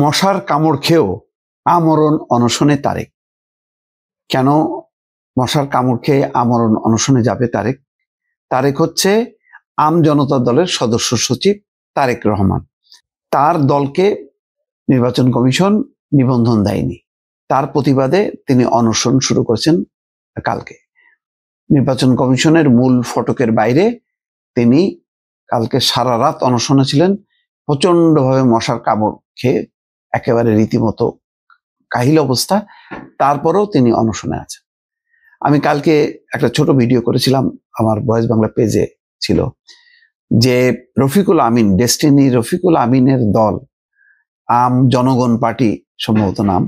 মশার কামড় খেয়েও আমরণ অনশনে তারেক। কেন মশার কামড় খেয়ে আমরণ অনশনে যাবে তারেক? তারেক হচ্ছে আম জনতা দলের সদস্য সচিব তারেক রহমান। তার দলকে নির্বাচন কমিশন নিবন্ধন দেয়নি, তার প্রতিবাদে তিনি অনশন শুরু করেছেন কালকে। নির্বাচন কমিশনের মূল ফটকের বাইরে তিনি কালকে সারা রাত অনশনে ছিলেন। প্রচন্ডভাবে মশার কামড় খেয়ে একেবারে রীতিমতো কাহিল অবস্থা, তারপরেও তিনি অনশনে আছেন। আমি কালকে একটা ছোট ভিডিও করেছিলাম, আমার ভয়েস বাংলা পেজে ছিল, যে রফিকুল আমিন, ডেস্টিনি রফিকুল আমিনের দল আম জনগণ পার্টি সম্ভবত নাম,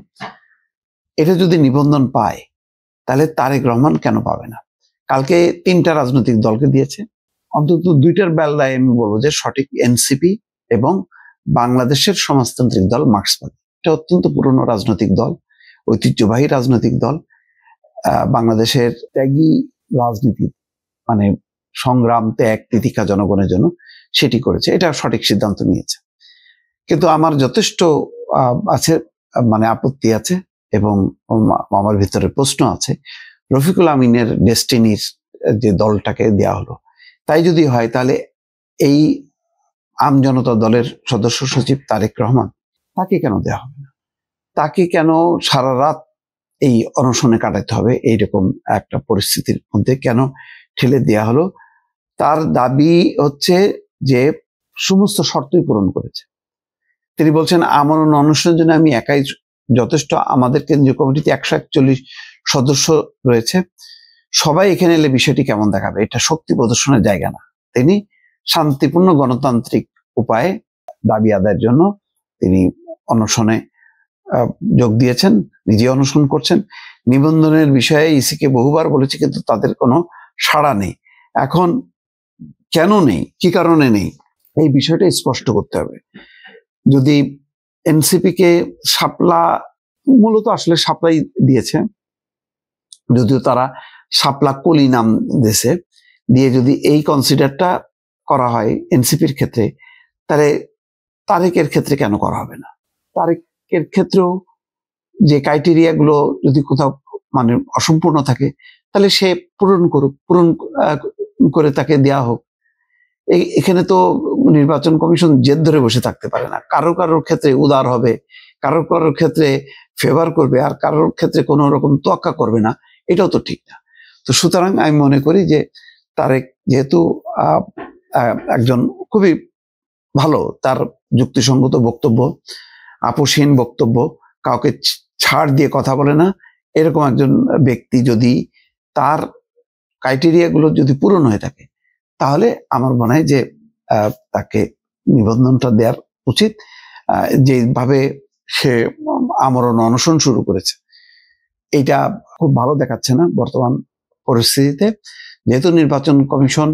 এটা যদি নিবন্ধন পায় তাহলে তারেক রহমান কেন পাবে না? কালকে 3টা রাজনৈতিক দলকে দিয়েছে, অন্তত 2টার বেলায় আমি বলবো যে সঠিক, এনসিপি এবং বাংলাদেশের সমাজতান্ত্রিক দল মার্ক্সবাদী। এটা অত্যন্ত পুরনো রাজনৈতিক দল, ঐতিহ্যবাহী রাজনৈতিক দল, বাংলাদেশের ত্যাগী রাজনীতি, মানে সংগ্রাম, ত্যাগ, তিতিক্ষা জনগণের জন্য সেটি করেছে, এটা সঠিক সিদ্ধান্ত নিয়েছে। কিন্তু আমার যথেষ্ট আছে, মানে আপত্তি আছে এবং আমার ভিতরে প্রশ্ন আছে। রফিকুল আমিনের ডেস্টিনির যে দলটাকে দেয়া হলো, তাই যদি হয় তাহলে এই আম জনতা দলের সদস্য সচিব তারেক রহমান, তাকে কেন দেওয়া হবে না? তাকে কেন সারা রাত এই অনশনে কাটাতে হবে? এইরকম একটা পরিস্থিতির মধ্যে কেন ঠেলে দেওয়া হলো? তার দাবি হচ্ছে যে সমস্ত শর্তই পূরণ করেছে। তিনি বলছেন আমরণ অনশনের জন্য আমি একাই যথেষ্ট, আমাদের কেন্দ্রীয় কমিটিতে 141 সদস্য রয়েছে, সবাই এখানে এলে বিষয়টি কেমন দেখাবে? এটা শক্তি প্রদর্শনের জায়গা না। তিনি শান্তিপূর্ণ গণতান্ত্রিক উপায়ে দাবি আদায়ের জন্য তিনি অনশনে যোগ দিয়েছেন, নিজে অনশন করছেন। নিবন্ধনের বিষয়ে ইসিকে বহুবার বলেছে, কিন্তু তাদের কোনো সাড়া নেই। এখন কেন নেই, কি কারণে নেই, এই বিষয়টা স্পষ্ট করতে হবে। যদি এনসিপি কে শাপলা, মূলত আসলে শাপলাই দিয়েছে, যদিও তারা শাপলা কলি নাম দিয়েছে, দিয়ে যদি এই কনসিডারটা করা হয় এনসিপির ক্ষেত্রে, তাহলে তারেকের ক্ষেত্রে কেন করা হবে না? তারেকের ক্ষেত্রেও যে ক্রাইটেরিয়া গুলো যদি কোথাও মানে অসম্পূর্ণ থাকে, তাহলে সে পূরণ করুক, পূরণ করে তাকে দেয়া হোক। এখানে তো নির্বাচন কমিশন জেদ ধরে বসে থাকতে পারে না। কারো কারোর ক্ষেত্রে উদার হবে, কারো কারোর ক্ষেত্রে ফেভার করবে, আর কারোর ক্ষেত্রে কোনো রকম তোয়াক্কা করবে না, এটাও তো ঠিক না। তো সুতরাং আমি মনে করি যে তারেক যেহেতু একজন খুবই ভালো, তার যুক্তিসঙ্গত বক্তব্য, আপোষহীন বক্তব্য, কাউকে ছাড় দিয়ে কথা বলে না, এরকম একজন ব্যক্তি যদি তার ক্রাইটেরিয়া গুলো যদি পূরণ হয়ে থাকে, তাহলে আমার মনে হয় যে তাকে নিবন্ধনটা দেওয়ার উচিত। যেভাবে সে আমরণ অনশন শুরু করেছে, এটা খুব ভালো দেখাচ্ছে না বর্তমান পরিস্থিতিতে। যেহেতু নির্বাচন কমিশন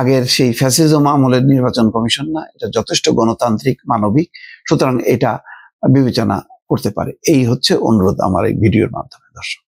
আগের সেই ফ্যাসিজম আমলের নির্বাচন কমিশন না, এটা যথেষ্ট গণতান্ত্রিক, মানবিক, সুতরাং এটা বিবেচনা করতে পারে। এই হচ্ছে অনুরোধ আমার এই ভিডিওর মাধ্যমে। দর্শক।